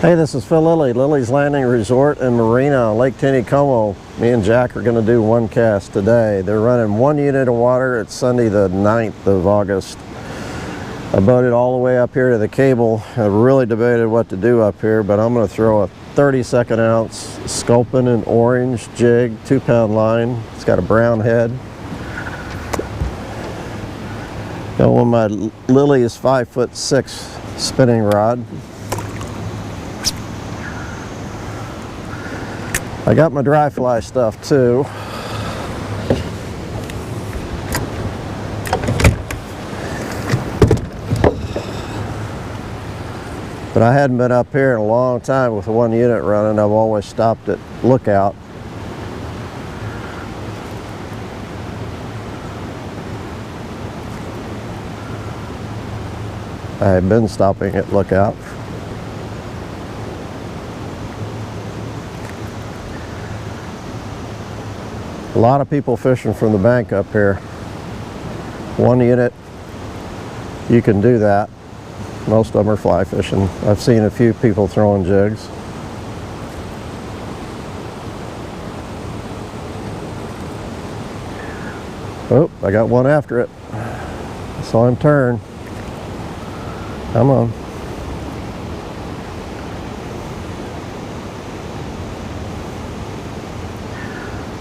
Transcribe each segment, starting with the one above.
Hey, this is Phil Lilley, Lilleys Landing Resort and Marina on Lake Taneycomo. Me and Jack are going to do one cast today. They're running 1 unit of water. It's Sunday the 9th of August. I boated all the way up here to the cable. I really debated what to do up here, but I'm going to throw a 32nd ounce sculpin and orange jig, 2-pound line. It's got a brown head. Got one of my Lilleys 5'6" spinning rod. I got my dry fly stuff too. But I hadn't been up here in a long time with 1 unit running. I've always stopped at Lookout. I had been stopping at Lookout. A lot of people fishing from the bank up here. 1 unit, you can do that. Most of them are fly fishing. I've seen a few people throwing jigs. Oh, I got one after it. I saw him turn. Come on.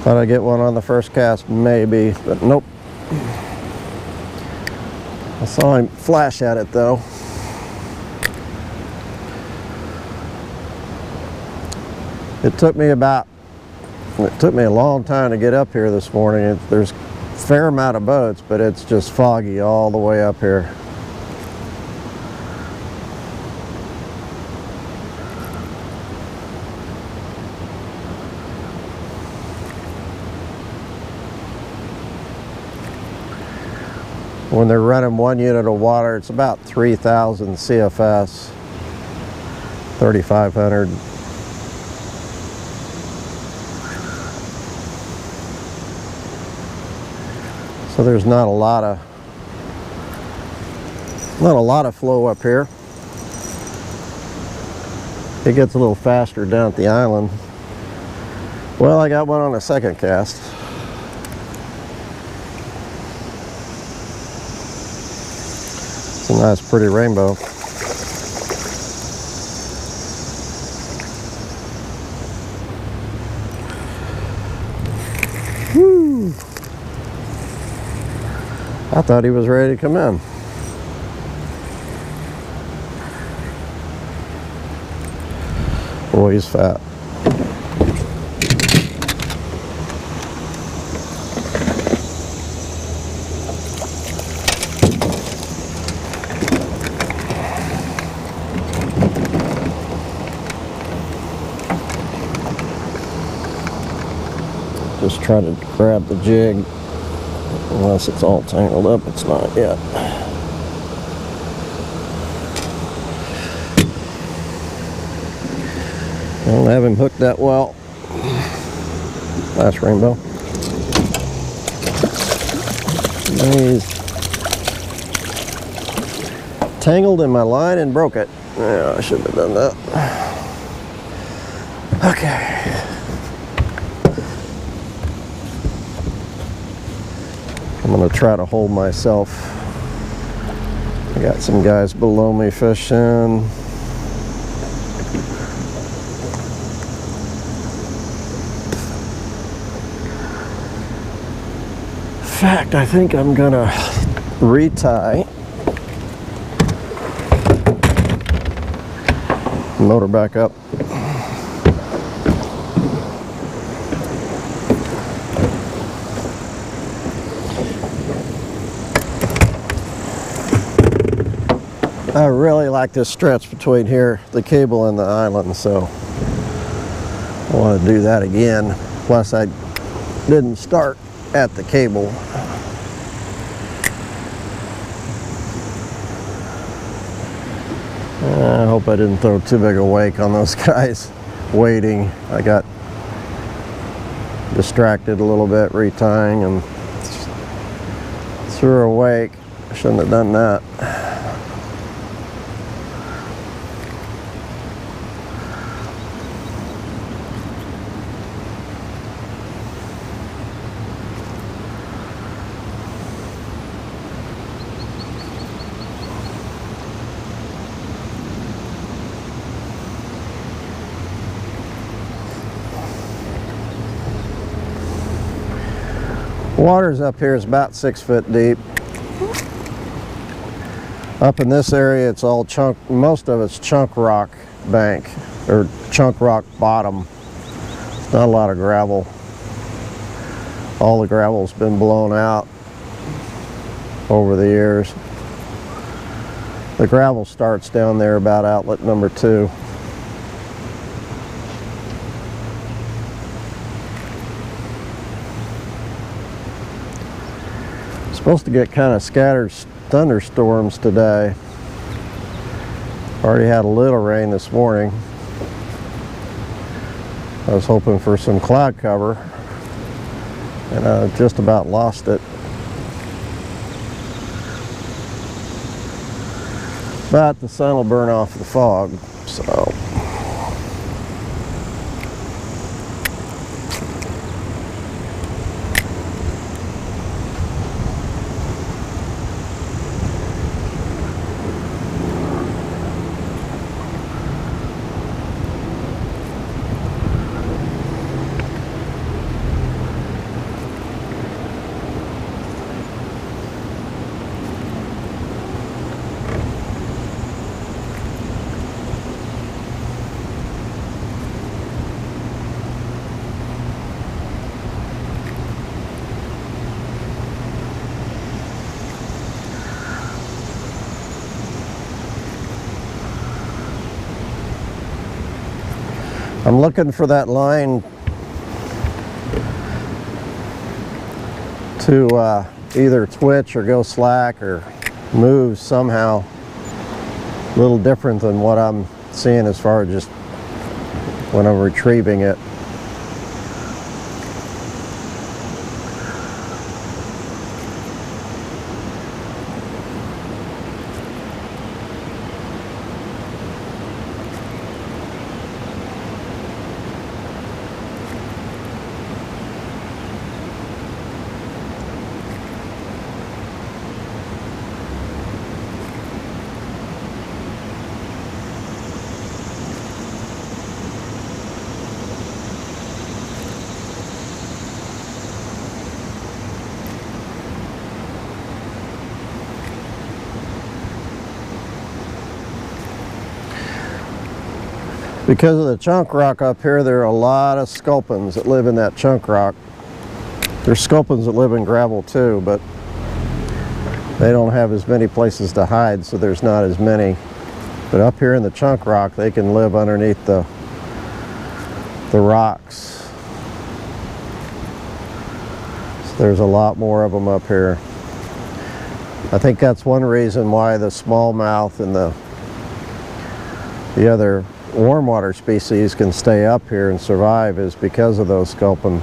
Thought I'd get one on the first cast, maybe, but nope. I saw him flash at it though. It took me a long time to get up here this morning. There's a fair amount of boats, but it's just foggy all the way up here. When they're running 1 unit of water, it's about 3,000 CFS, 3,500. So there's not a lot of flow up here. It gets a little faster down at the island. Well, I got one on a second cast. It's a nice pretty rainbow. Whew. I thought he was ready to come in. Boy, he's fat. Just try to grab the jig, unless it's all tangled up. It's not yet. I don't have him hooked that well. Nice rainbow. He's tangled in my line and broke it. Yeah, I shouldn't have done that. Okay. I'm going to try to hold myself. I got some guys below me fishing. In fact, I think I'm going to retie. Motor back up. I really like this stretch between here, the cable and the island, so I want to do that again. Plus I didn't start at the cable. I hope I didn't throw too big a wake on those guys waiting. I got distracted a little bit retying and threw a wake. I shouldn't have done that. Water's up here is about 6 foot deep. Up in this area, it's all chunk, most of it's chunk rock bank, or chunk rock bottom. Not a lot of gravel. All the gravel's been blown out over the years. The gravel starts down there about outlet number 2. Supposed to get kind of scattered thunderstorms today. Already had a little rain this morning. I was hoping for some cloud cover, and I just about lost it. But the sun will burn off the fog, so. I'm looking for that line to either twitch or go slack or move somehow a little different than what I'm seeing as far as just when I'm retrieving it. Because of the chunk rock up here, there are a lot of sculpins that live in that chunk rock. There's sculpins that live in gravel too, but they don't have as many places to hide, so there's not as many. But up here in the chunk rock, they can live underneath the rocks. So there's a lot more of them up here. I think that's one reason why the smallmouth and the other warm water species can stay up here and survive, is because of those sculpin.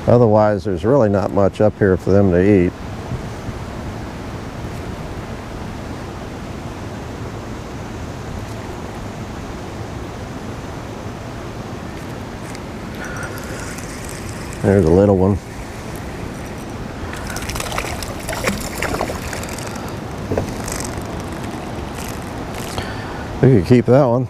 Otherwise, there's really not much up here for them to eat. There's a little one. We could keep that one.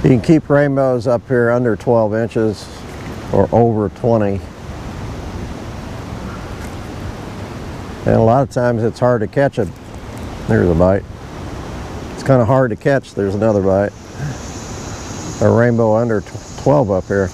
You can keep rainbows up here under 12 inches or over 20. And a lot of times it's hard to catch it. There's a bite. It's kind of hard to catch. There's another bite. A rainbow under 12 up here.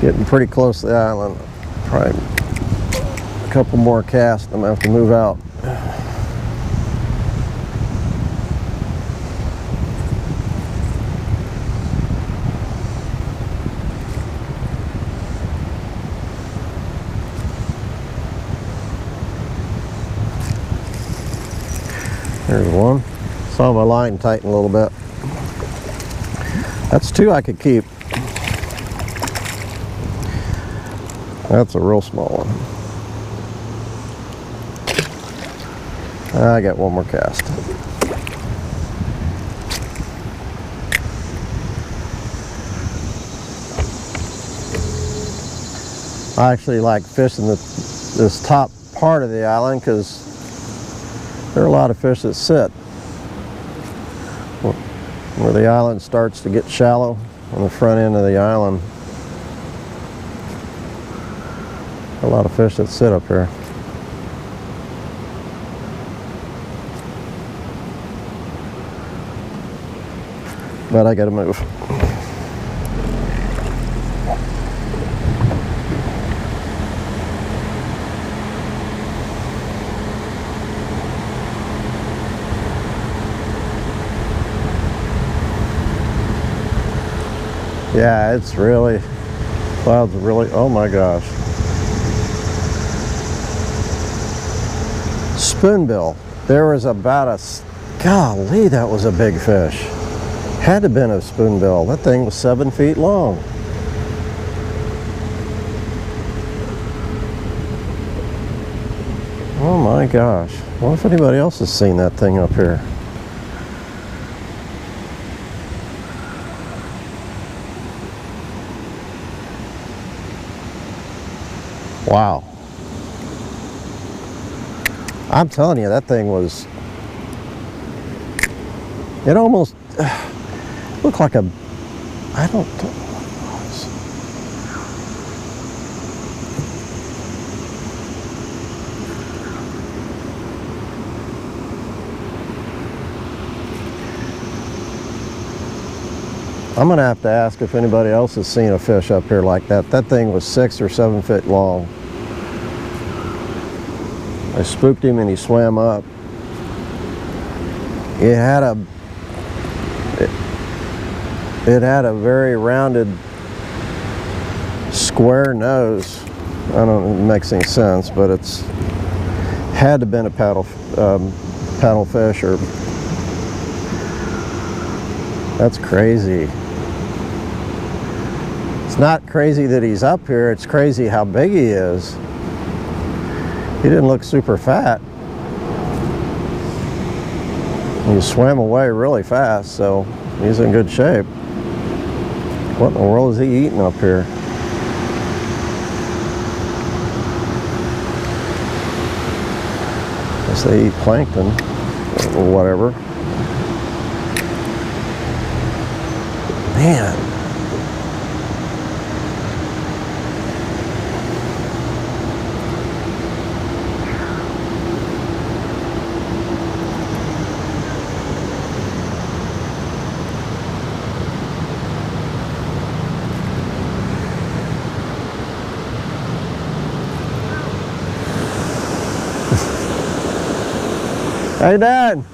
Getting pretty close to the island. Probably a couple more casts, I'm gonna have to move out. There's one. Saw my line tighten a little bit. That's two I could keep. That's a real small one. I got one more cast. I actually like fishing this top part of the island because there are a lot of fish that sit where the island starts to get shallow on the front end of the island. A lot of fish that sit up here. But I gotta move. Yeah, it's really, clouds are really, oh my gosh. Spoonbill. There was about a, golly, that was a big fish. Had to have been a spoonbill. That thing was 7 feet long. Oh my gosh. I wonder if anybody else has seen that thing up here. Wow. I'm telling you, that thing was, it almost looked like a, I don't know. I'm gonna have to ask if anybody else has seen a fish up here like that. That thing was 6 or 7 feet long. I spooked him and he swam up. It had a very rounded, square nose. I don't know if it makes any sense, but it's had to have been a paddlefish, or that's crazy. It's not crazy that he's up here, it's crazy how big he is. He didn't look super fat. He swam away really fast, so he's in good shape. What in the world is he eating up here? Guess they eat plankton or whatever. Man. How you doing?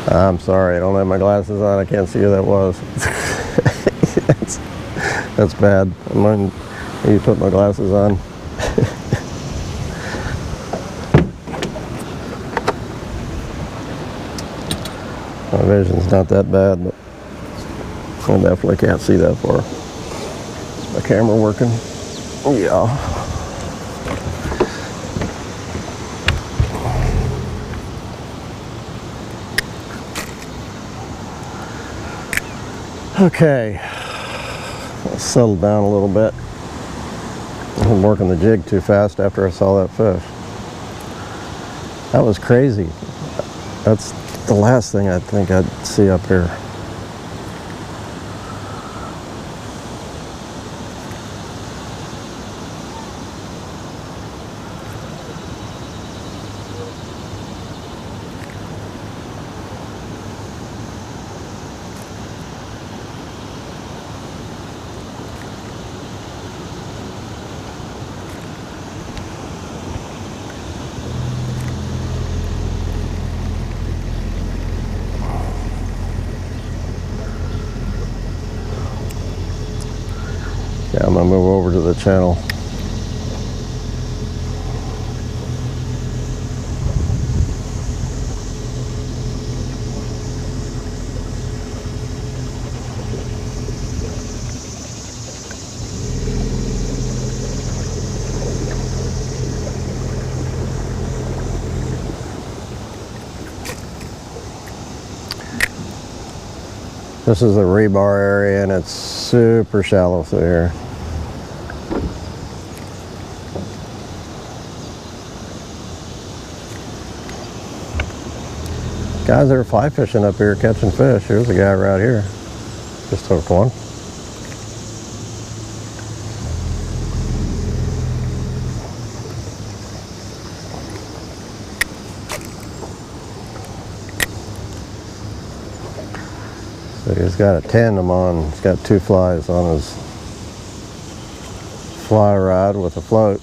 I'm sorry, I don't have my glasses on. I can't see who that was. that's bad. I'm going to put my glasses on. My vision's not that bad, but I definitely can't see that far. Is my camera working? Yeah. Okay, let's settle down a little bit. I'm working the jig too fast after I saw that fish. That was crazy. That's the last thing I think I'd see up here. Okay, I'm gonna move over to the channel. This is the rebar area and it's super shallow through here. Guys that are fly fishing up here catching fish. Here's a guy right here. Just hooked one. So he's got a tandem on. He's got 2 flies on his fly rod with a float.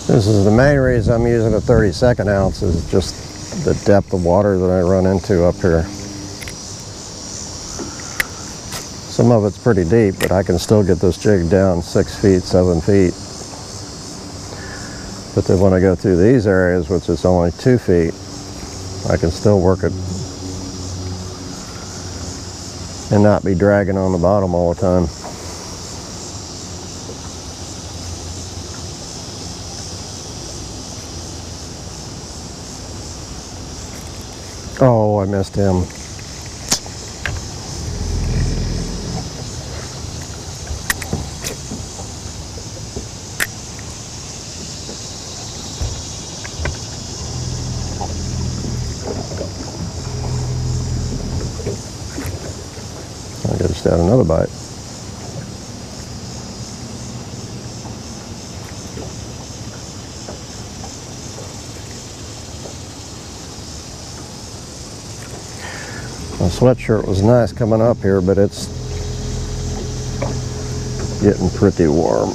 This is the main reason I'm using a 32nd ounce, is just the depth of water that I run into up here. Some of it's pretty deep, but I can still get this jig down 6 feet, 7 feet. But then when I go through these areas, which is only 2 feet, I can still work it and not be dragging on the bottom all the time. Oh, I missed him. I just had another bite. My sweatshirt was nice coming up here, but it's getting pretty warm.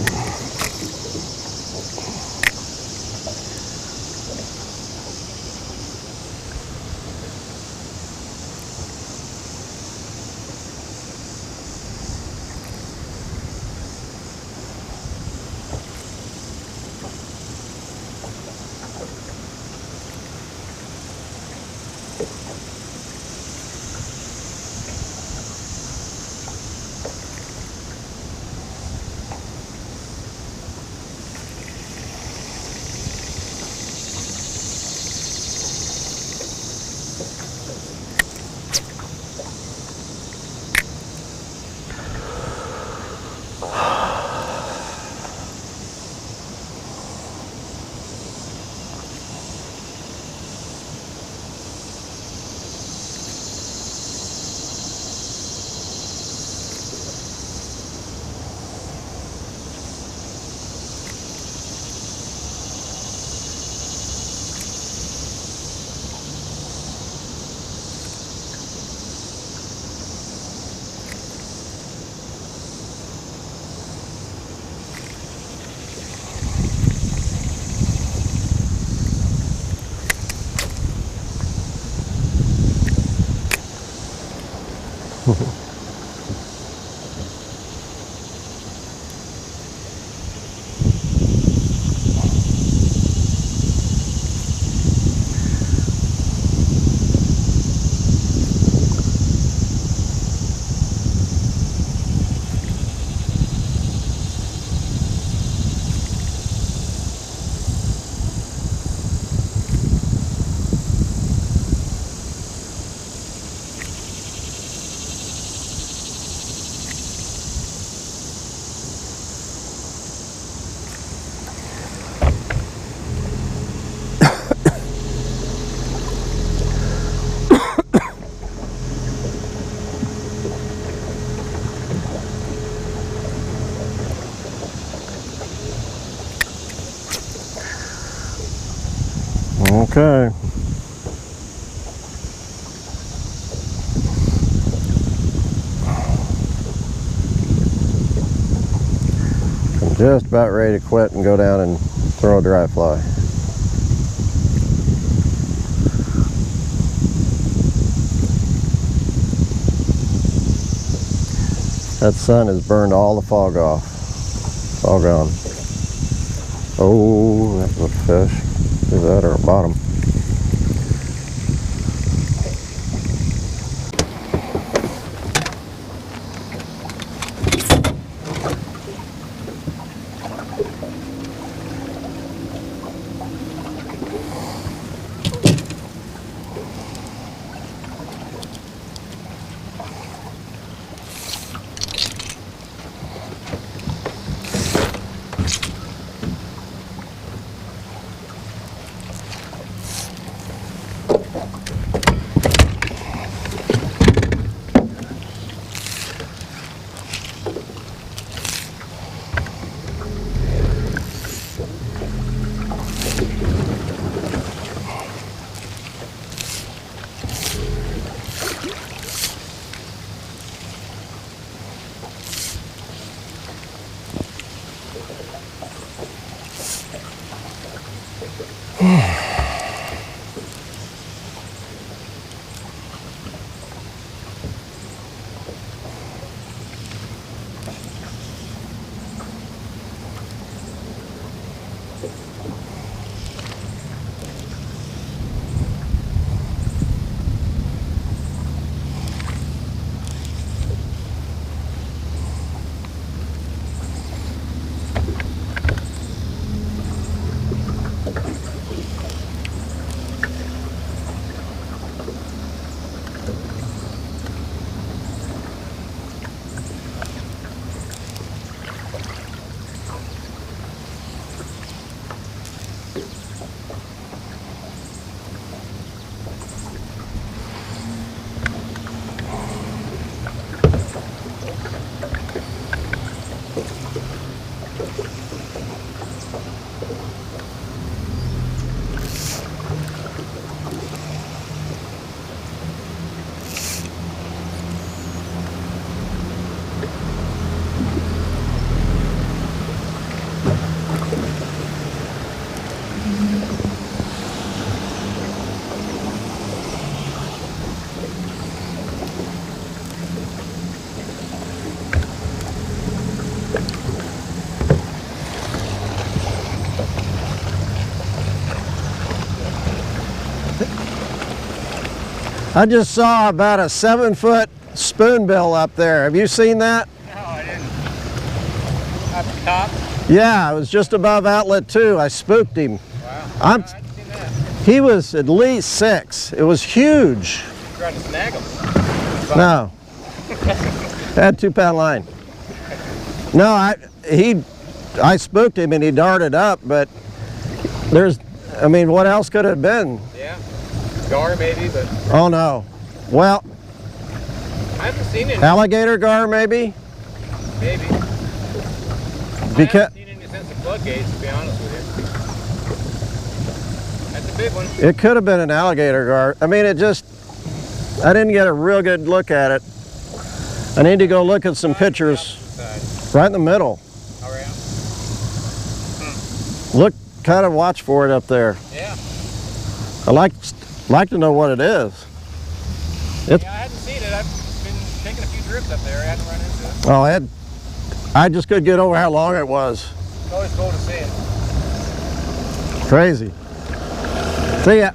Okay. I'm just about ready to quit and go down and throw a dry fly. That sun has burned all the fog off. It's all gone. Oh, that's a fish. Is that or a bottom? I just saw about a 7-foot spoonbill up there. Have you seen that? No, I didn't. At the top? Yeah, it was just above outlet 2. I spooked him. Wow. I hadn't seen that. He was at least 6. It was huge. You tried to snag him? No. I had 2-pound line. No, I spooked him and he darted up, but I mean, what else could it have been? Yeah. Gar maybe, but... Oh no. Well... I haven't seen any. Alligator gar maybe? Maybe. I haven't seen any since the floodgates, to be honest with you. That's a big one. It could have been an alligator gar. I mean, I didn't get a real good look at it. I need to go look at some pictures. Right in the middle. Oh, yeah. Look, kind of watch for it up there. Yeah. I like to know what it is. Yeah, I hadn't seen it. I've been taking a few trips up there. I hadn't run into it. Oh, I just couldn't get over how long it was. It's always cool to see it. Crazy. See ya.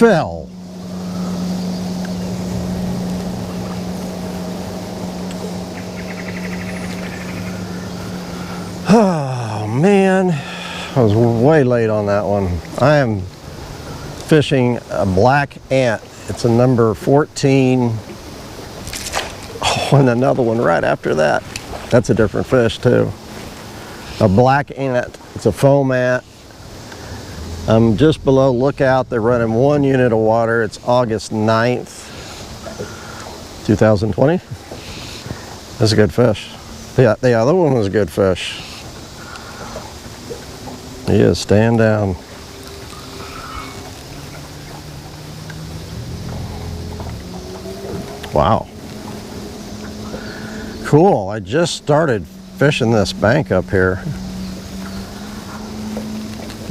fell. Oh man, I was way late on that one. I am fishing a black ant. It's a number 14. Oh, and another one right after that. That's a different fish too. A black ant. It's a foam ant. I'm just below Lookout. They're running 1 unit of water. It's August 9th, 2020. That's a good fish. Yeah, the other one was a good fish. He is staying down. Wow. Cool. I just started fishing this bank up here.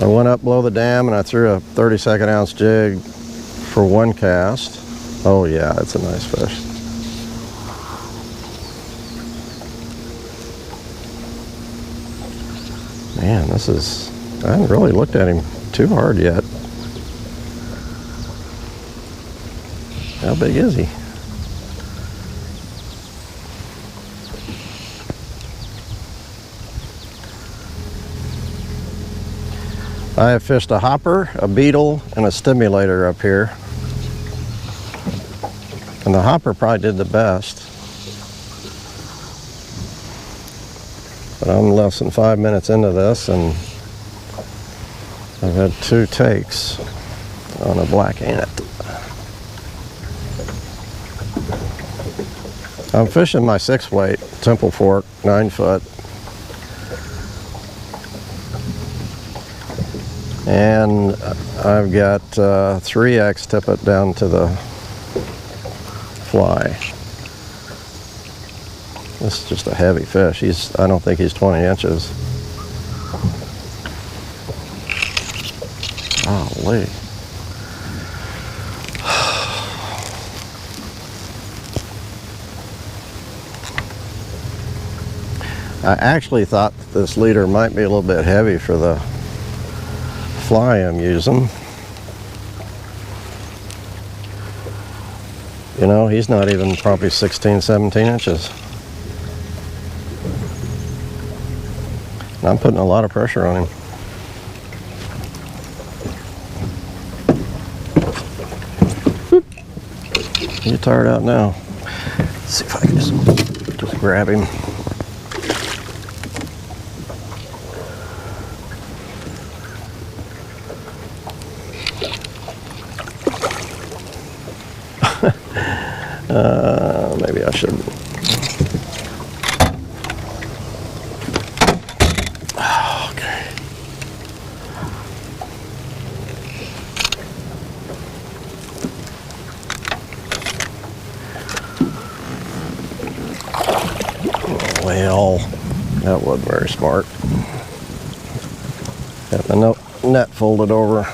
I went up below the dam and I threw a 32nd ounce jig for 1 cast. Oh yeah, it's a nice fish. Man, this is, I haven't really looked at him too hard yet. How big is he? I have fished a hopper, a beetle, and a stimulator up here. And the hopper probably did the best. But I'm less than 5 minutes into this and I've had 2 takes on a black ant. I'm fishing my 6-weight Temple Fork 9-foot. And I've got 3X tippet down to the fly. This is just a heavy fish. I don't think he's 20 inches. Golly. I actually thought this leader might be a little bit heavy for the fly I'm using. You know, he's not even probably 16, 17 inches. And I'm putting a lot of pressure on him. Whoop. He's tired out now. Let's see if I can just grab him. Maybe I should. Okay. Well, that wasn't very smart. Got the net folded over.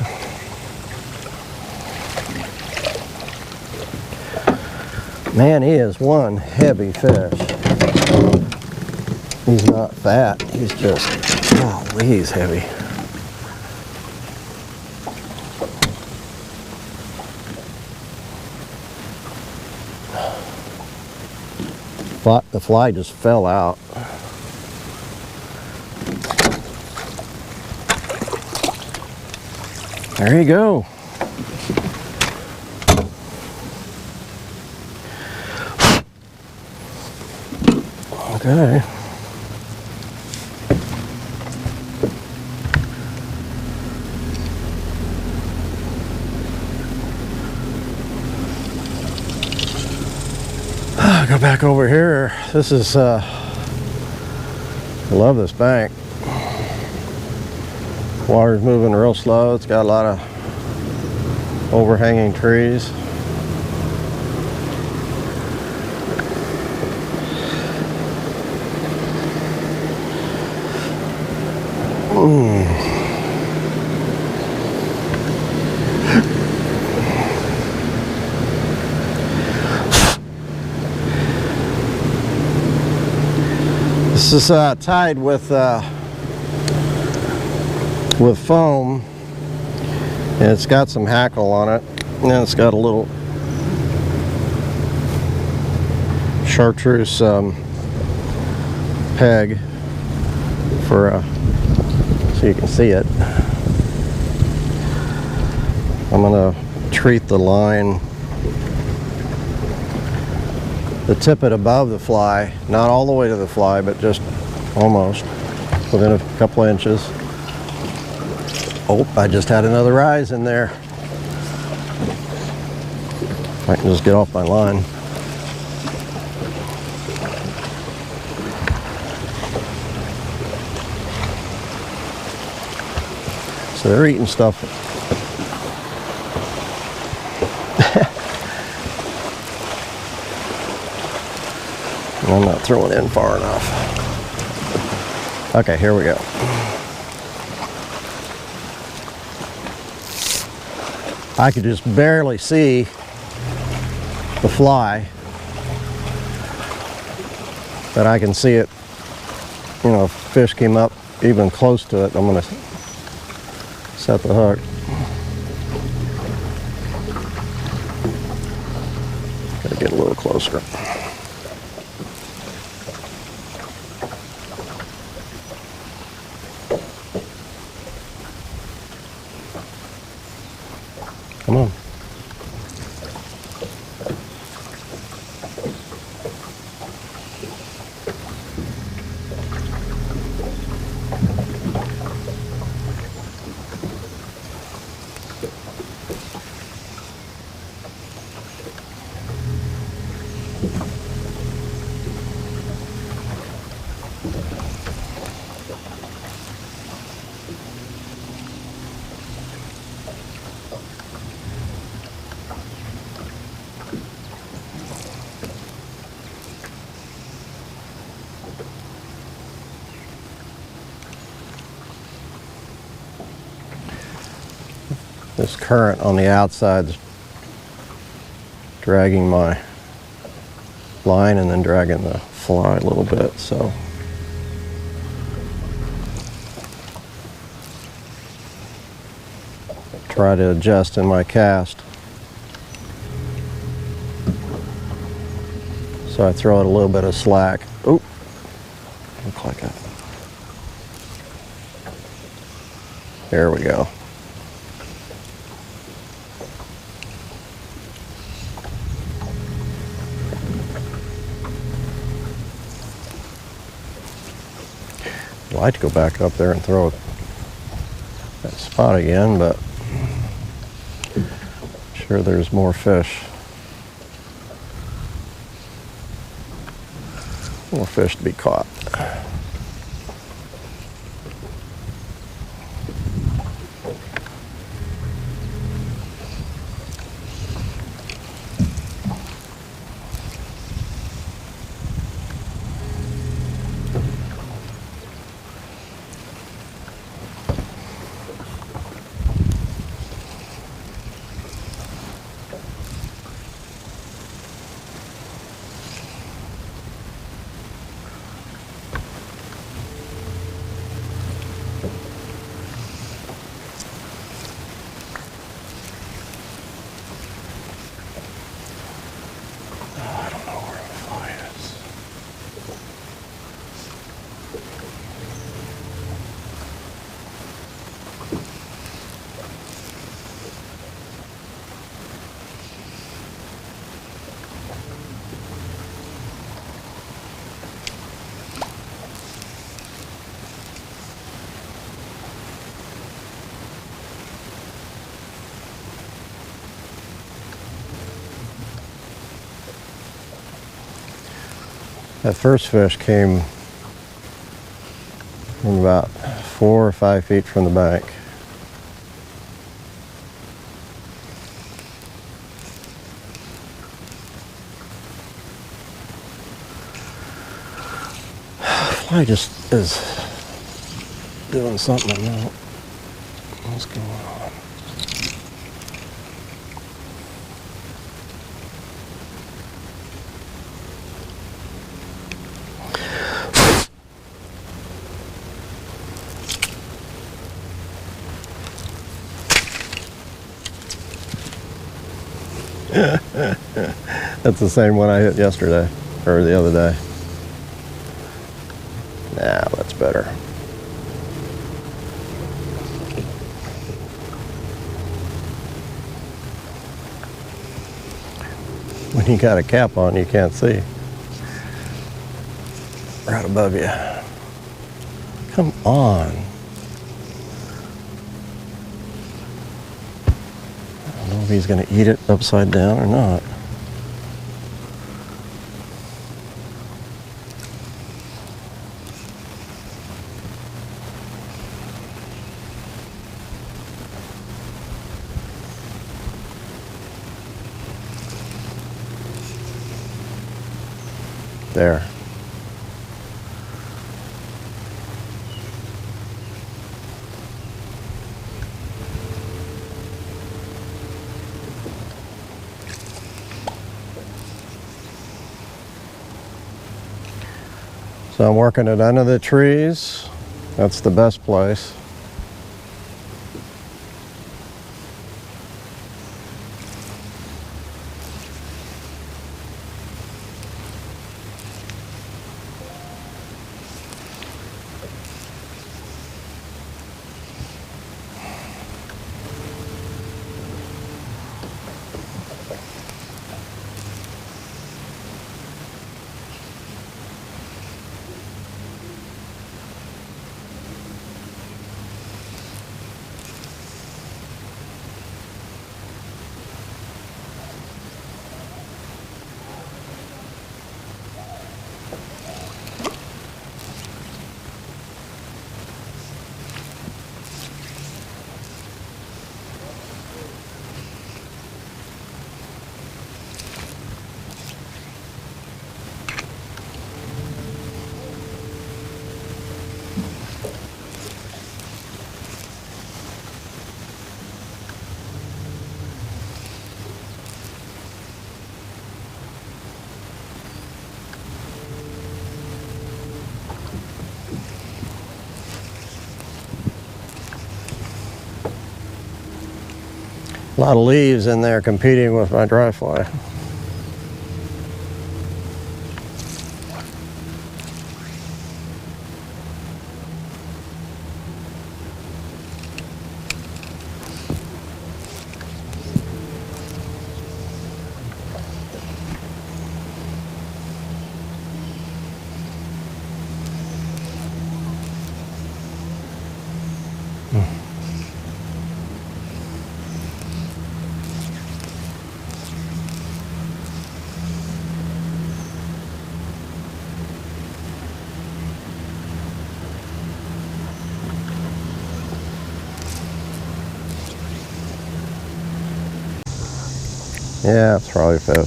Man, he is one heavy fish. He's not fat, he's just, golly, he's heavy. The fly just fell out. There you go. Okay. Go back over here. This is, I love this bank. Water's moving real slow. It's got a lot of overhanging trees. This is tied with foam, and it's got some hackle on it. Now it's got a little chartreuse peg for so you can see it. I'm going to treat the line, the tippet above the fly, not all the way to the fly, but just almost within a couple of inches. Oh, I just had another rise in there. I can just get off my line. So they're eating stuff. I'm not throwing in far enough. Okay, here we go. I could just barely see the fly, but I can see it. You know, if fish came up even close to it, I'm going to set the hook. Got to get a little closer. Come on. This current on the outside's dragging my line and then dragging the fly a little bit, so try to adjust in my cast. So I throw it a little bit of slack. Oop, look like it. There we go. I'd like to go back up there and throw that spot again, but I'm sure there's more fish. More fish to be caught. That first fish came from about 4 or 5 feet from the bank. Fly just is doing something I know. What's going on? That's the same one I hit yesterday, or the other day. Nah, that's better. When you got a cap on, you can't see. Right above you. Come on. I don't know if he's going to eat it upside down or not. There. So I'm working it under the trees. That's the best place. A lot of leaves in there competing with my dry fly. Yeah, it's probably fish.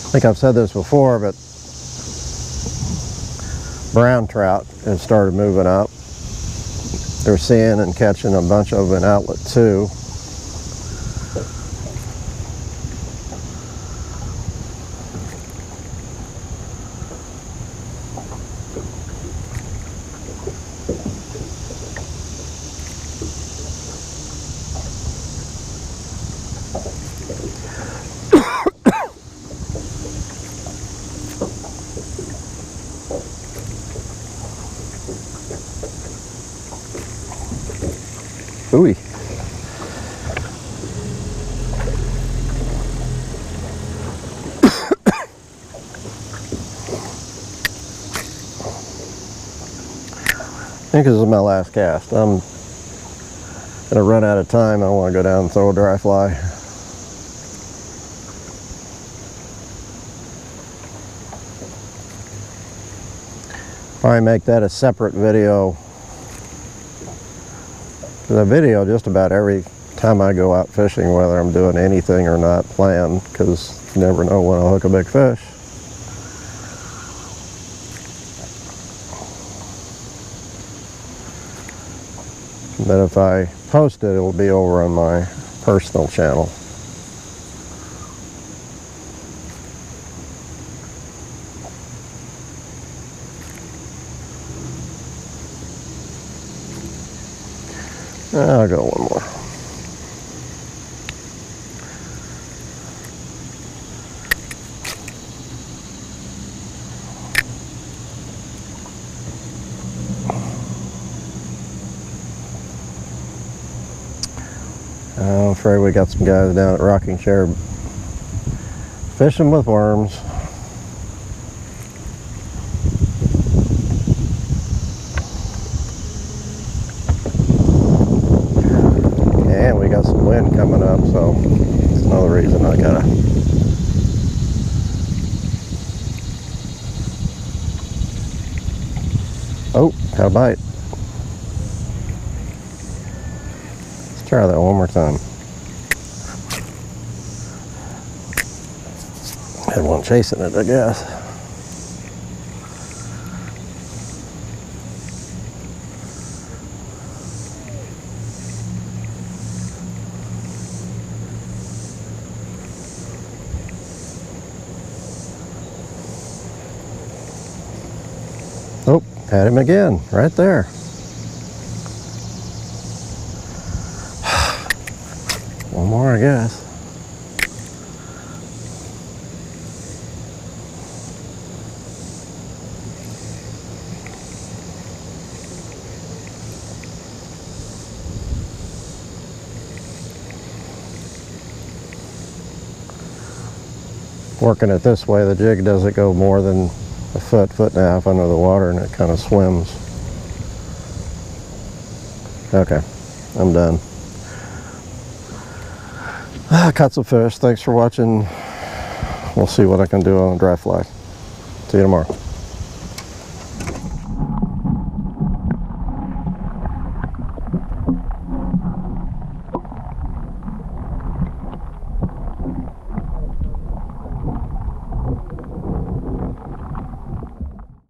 I think I've said this before, but brown trout have started moving up. They're seeing and catching a bunch of an outlet too. Ooh. I think this is my last cast. I'm gonna run out of time. I want to go down and throw a dry fly. Probably make that a separate video. I video just about every time I go out fishing, whether I'm doing anything or not planned, because you never know when I'll hook a big fish. But if I post it, it'll be over on my personal channel. I'll go one more. afraid we got some guys down at Rocking Chair fishing with worms. And we got some wind coming up, so that's another reason I gotta. Oh, got a bite. Let's try that one more time. Had one chasing it, I guess. Oh, had him again, right there. One more, I guess. Working it this way, the jig doesn't go more than a foot, foot and a half under the water, and it kind of swims. Okay, I'm done. Caught some fish. Thanks for watching. We'll see what I can do on a dry fly. See you tomorrow.